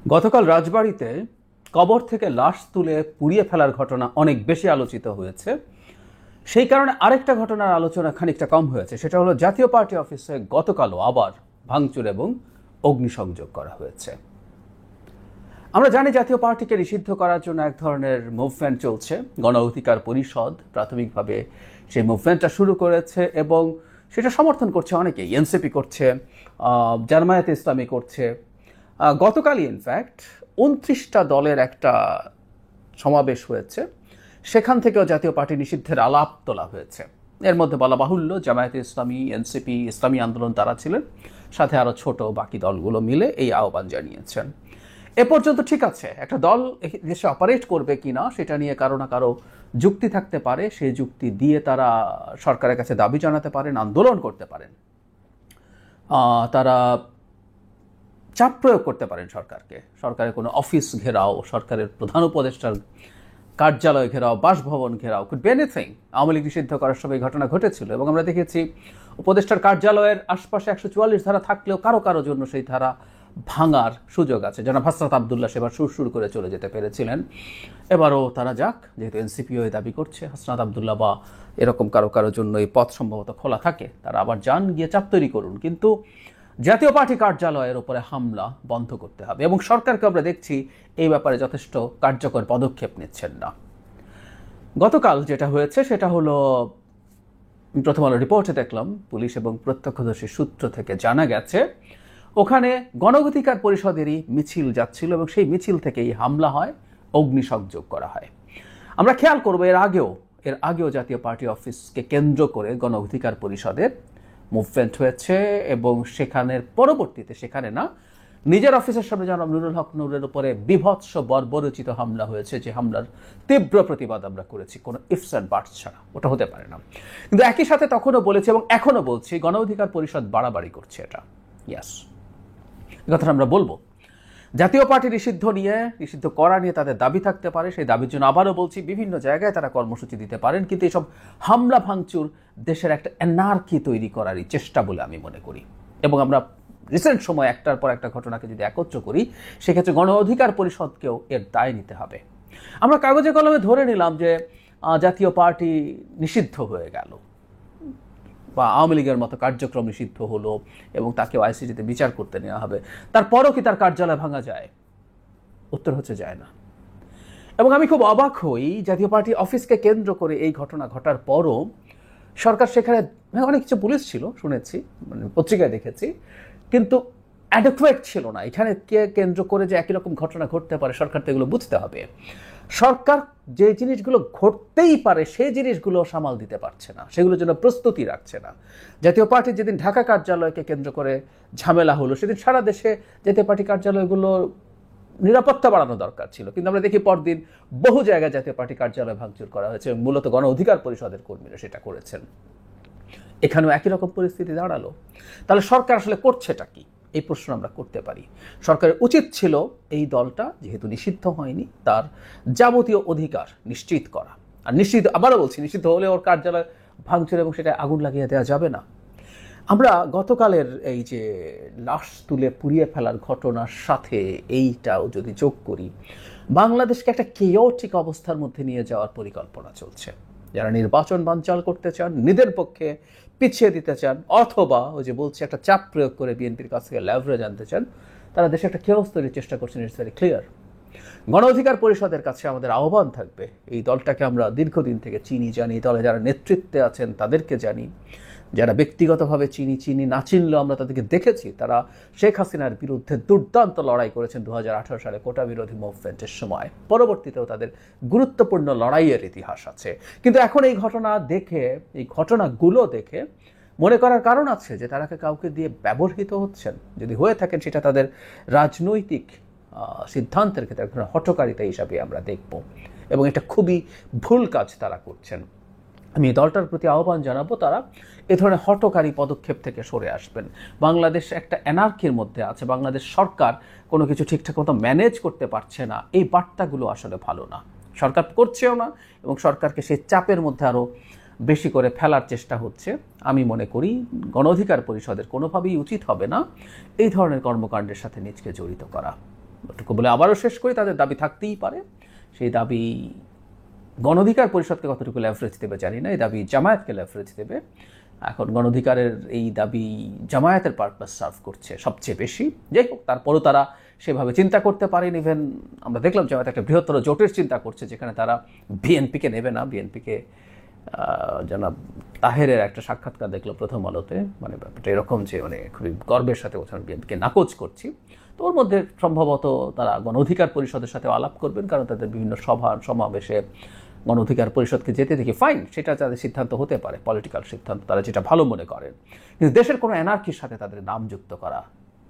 গতকাল রাজবাড়ীতে কবর থেকে লাশ তুলে পুড়িয়ে ফেলার ঘটনা অনেক বেশি আলোচিত হয়েছে। সেই কারণে আরেকটা ঘটনার আলোচনা খানিকটা কম হয়েছে, সেটা হলো জাতীয় পার্টি অফিসে গতকালও আবার ভাঙচুর এবং অগ্নিসংযোগ করা হয়েছে। আমরা জানি জাতীয় পার্টিকে নিষিদ্ধ করার জন্য এক ধরনের মুভমেন্ট চলছে। গণ অধিকার পরিষদ প্রাথমিকভাবে সেই মুভমেন্টটা শুরু করেছে এবং সেটা সমর্থন করছে অনেকেই। এনসিপি করছে, জামায়াতে ইসলামী করছে। গতকালই ইনফ্যাক্ট 29টা দলের একটা সমাবেশ হয়েছে, সেখান থেকেও জাতীয় পার্টি নিষিদ্ধের আলাপ তোলা হয়েছে। এর মধ্যে বলা বাহুল্য জামায়াতে ইসলামী, এনসিপি, ইসলামী আন্দোলন তারা ছিলেন, সাথে আরও ছোট বাকি দলগুলো মিলে এই আহ্বান জানিয়েছেন। এ পর্যন্ত ঠিক আছে। একটা দল দেশে অপারেট করবে কিনা সেটা নিয়ে কারো না কারো যুক্তি থাকতে পারে, সেই যুক্তি দিয়ে তারা সরকারের কাছে দাবি জানাতে পারেন, আন্দোলন করতে পারেন, তারা চাপ প্রয়োগ করতে পারেন সরকারকে। সরকারের কোনো অফিস ঘেরাও, সরকারের প্রধান উপদেষ্টার কার্যালয় ঘেরাও, বাসভবন ঘেরাও, could be anything. Awami League নিষিদ্ধ করার সময় ঘটনা ঘটেছিল এবং আমরা দেখেছি উপদেষ্টার কার্যালয়ের আশপাশে 144 ধারা থাকলেও কারো কারো জন্য সেই ধারা ভাঙার সুযোগ আছে। যেন হাসনাত আবদুল্লাহ সেবার সুর করে চলে যেতে পেরেছিলেন। এবারও তারা যাক, যেহেতু এনসিপিও দাবি করছে হাসনাত আবদুল্লাহ বা এরকম কারো কারো জন্য এই পথ সম্ভবত খোলা থাকে, তারা আবার যান, গিয়ে চাপ তৈরি করুন। কিন্তু জাতীয় পার্টি কার্যালয়ের উপরে হামলা বন্ধ করতে হবে এবং সরকারকে আমরা দেখছি এই ব্যাপারে যথেষ্ট কার্যকর পদক্ষেপ নিচ্ছেন না। গতকাল যেটা হয়েছে সেটা হলো, প্রথম আলো রিপোর্টে দেখলাম পুলিশ এবং প্রত্যক্ষদর্শী সূত্র থেকে জানা গেছে ওখানে গণ অধিকার পরিষদেরই মিছিল যাচ্ছিল এবং সেই মিছিল থেকেই হামলা হয়, অগ্নিসংযোগ করা হয়। আমরা খেয়াল করবো এর আগেও জাতীয় পার্টি অফিসকে কেন্দ্র করে গণ অধিকার পরিষদের মুভমেন্ট হয়েছে এবং সেখানের পরবর্তীতে সেখানে না, নিজের অফিসের সামনে জনাব নুরুল হক নূরের উপরে বিভৎস বর্বরচিত হামলা হয়েছে, যে হামলার তীব্র প্রতিবাদ আমরা করেছি কোনো ইফস অ্যান্ড বাটস ছাড়া। ওটা হতে পারে না। কিন্তু একই সাথে তখনও বলেছি এবং এখনও বলছি, গণ অধিকার পরিষদ বাড়াবাড়ি করছে। এটা ইয়াস, এই কথাটা আমরা বলবো। জাতীয় পার্টি নিষিদ্ধ করা নিয়ে তাদের দাবি থাকতে পারে, সেই দাবির জন্য আবারও বলছি বিভিন্ন জায়গায় তারা কর্মসূচি দিতে পারেন, কিন্তু এসব হামলা ভাঙচুর দেশের একটা অ্যানার্কি তৈরি করারই চেষ্টা বলে আমি মনে করি। এবং আমরা রিসেন্ট সময় একটার পর একটা ঘটনাকে যদি একত্র করি, সেক্ষেত্রে গণ অধিকার পরিষদকেও এর দায় নিতে হবে। আমরা কাগজে কলমে ধরে নিলাম যে জাতীয় পার্টি নিষিদ্ধ হয়ে গেল বা আওয়ামী লীগের মতো কার্যক্রম নিষিদ্ধ হলো এবং তাকে আইসিটিতে বিচার করতে নেওয়া হবে, তারপরও কি তার কার্যালয় ভাঙা যায়? উত্তর হচ্ছে যায় না। এবং আমি খুব অবাক হই, জাতীয় পার্টি অফিসকে কেন্দ্র করে এই ঘটনা ঘটার পরও সরকার সেখানে অনেক কিছু পুলিশ ছিল শুনেছি, মানে পত্রিকায় দেখেছি, কিন্তু অ্যাডেকুয়েট ছিল না। এখানে কে কেন্দ্র করে যে একই রকম ঘটনা ঘটতে পারে, সরকার তো এগুলো বুঝতে হবে। সরকার যে জিনিসগুলো ঘটতেই পারে সেই জিনিসগুলো সামাল দিতে পারছে না, সেগুলোর জন্য প্রস্তুতি রাখছে না। জাতীয় পার্টির যেদিন ঢাকা কার্যালয়কে কেন্দ্র করে ঝামেলা হলো, সেদিন সারা দেশে জাতীয় পার্টি কার্যালয়গুলো নিরাপত্তা বাড়ানো দরকার ছিল, কিন্তু আমরা দেখি পরদিন বহু জায়গায় জাতীয় পার্টি কার্যালয় ভাঙচুর করা হয়েছে এবং মূলত গণ অধিকার পরিষদের কর্মীরা সেটা করেছেন। এখানেও একই রকম পরিস্থিতি দাঁড়ালো। তাহলে সরকার আসলে করছেটা কি, এই প্রশ্ন আমরা করতে পারি। সরকারের উচিত ছিল এই দলটা যেহেতু নিষিদ্ধ হয়নি, তার যাবতীয় অধিকার নিশ্চিত করা। আর আবারও বলছি, নিষিদ্ধ হলে ওর কার্যালয় ভাঙচুর এবং সেটা আগুন লাগিয়ে দেওয়া যাবে না। আমরা গতকালের এই যে লাশ তুলে পুড়িয়ে ফেলার ঘটনার সাথে এইটাও যদি যোগ করি, বাংলাদেশকে একটা কেওটিক অবস্থার মধ্যে নিয়ে যাওয়ার পরিকল্পনা চলছে। যারা নির্বাচন বানচাল করতে চান, নিজের পক্ষে পিছিয়ে দিতে চান, অথবা ওই যে বলছে একটা চাপ প্রয়োগ করে বিএনপির কাছ থেকে লেভারেজ আনতে চান, তারা দেশে একটা কেওস তৈরির চেষ্টা করছেন। It's very clear. গণ অধিকার পরিষদের কাছে আমাদের আহ্বান থাকবে, এই দলটাকে আমরা দীর্ঘদিন থেকে চিনি, জানি, দলে যারা নেতৃত্বে আছেন তাদেরকে জানি, যারা ব্যক্তিগতভাবে চিনি না চিনলেও আমরা তাদেরকে দেখেছি, তারা শেখ হাসিনার বিরুদ্ধে দুর্দান্ত লড়াই করেছেন 2018 সালে কোটা বিরোধী মুভমেন্টের সময়। পরবর্তীতেও তাদের গুরুত্বপূর্ণ লড়াইয়ের ইতিহাস আছে। কিন্তু এখন এই ঘটনাগুলো দেখে মনে করার কারণ আছে যে তারা কাউকে দিয়ে ব্যবহৃত হচ্ছেন। যদি হয়ে থাকেন সেটা তাদের রাজনৈতিক সিদ্ধান্তের ক্ষেত্রে এক ধরনের হঠকারিতা হিসাবে আমরা দেখব এবং এটা খুবই ভুল কাজ তারা করছেন। আমি দলটার প্রতি আহ্বান জানাবো, তারা এ ধরনের হঠকারী পদক্ষেপ থেকে সরে আসবেন। বাংলাদেশ একটা অ্যানার্কির মধ্যে আছে, বাংলাদেশ সরকার কোনো কিছু ঠিকঠাক মতো ম্যানেজ করতে পারছে না, এই বার্তাগুলো আসলে ভালো না। সরকার করছেও না এবং সরকারকে সেই চাপের মধ্যে আরও বেশি করে ফেলার চেষ্টা হচ্ছে। আমি মনে করি গণ অধিকার পরিষদের কোনোভাবেই উচিত হবে না এই ধরনের কর্মকাণ্ডের সাথে নিজকে জড়িত করা। এটুকু বলে আবারও শেষ করি, তাদের দাবি থাকতেই পারে। সেই দাবি গণঅধিকার পরিষদকে কতটুকু লেভারেজ দেবে জানি না, এই দাবি জামায়াতকে লেভারেজ দেবে। এখন গণঅধিকারের এই দাবি জামায়াতের পারপাস সার্ভ করছে সবচেয়ে বেশি। যাই হোক, তারপরও তারা সেভাবে চিন্তা করতে পারেন। ইভেন আমরা দেখলাম জামায়াত একটা বৃহত্তর জোটের চিন্তা করছে, যেখানে তারা বিএনপিকে নেবে না। বিএনপিকে জনাব তাহেরের একটা সাক্ষাৎকার দেখলো প্রথম আলোতে, মানে ব্যাপারটা এরকম যে মানে খুবই গর্বের সাথে বলছেন বিএনপিকে নাকচ করছি। তো ওর মধ্যে সম্ভবত তারা গণঅধিকার পরিষদের সাথে আলাপ করবেন, কারণ তাদের বিভিন্ন সভা সমাবেশে গণঅধিকার পরিষদকে যেতে দেখি, ফাইন, সেটা তাদের সিদ্ধান্ত হতে পারে, পলিটিক্যাল সিদ্ধান্ত, তারা যেটা ভালো মনে করেন। কিন্তু দেশের কোনো এনার্কির সাথে তাদের নাম যুক্ত করা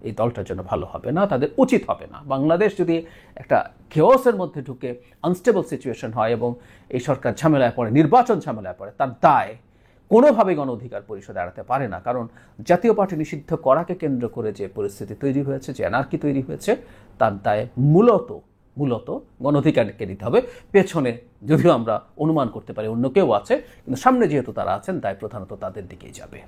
এই দলটার জন্য ভালো হবে না, তাদের উচিত হবে না। বাংলাদেশ যদি একটা কেওসের মধ্যে ঢুকে আনস্টেবল সিচুয়েশন হয় এবং এই সরকার ঝামেলায় পড়ে, নির্বাচন ঝামেলায় পড়ে, তার দায় কোনোভাবেই গণঅধিকার পরিষদ এড়াতে পারে না। কারণ জাতীয় পার্টি নিষিদ্ধ করাকে কেন্দ্র করে যে পরিস্থিতি তৈরি হয়েছে, যে এনার্কি তৈরি হয়েছে, তার দায় মূলত গণঅধিকারকে নিতে হবে। পেছনে যদিও আমরা অনুমান করতে পারি অন্য কেউ আছে, কিন্তু সামনে যেহেতু তারা আছেন, দায় প্রধানত তাদের দিকেই যাবে।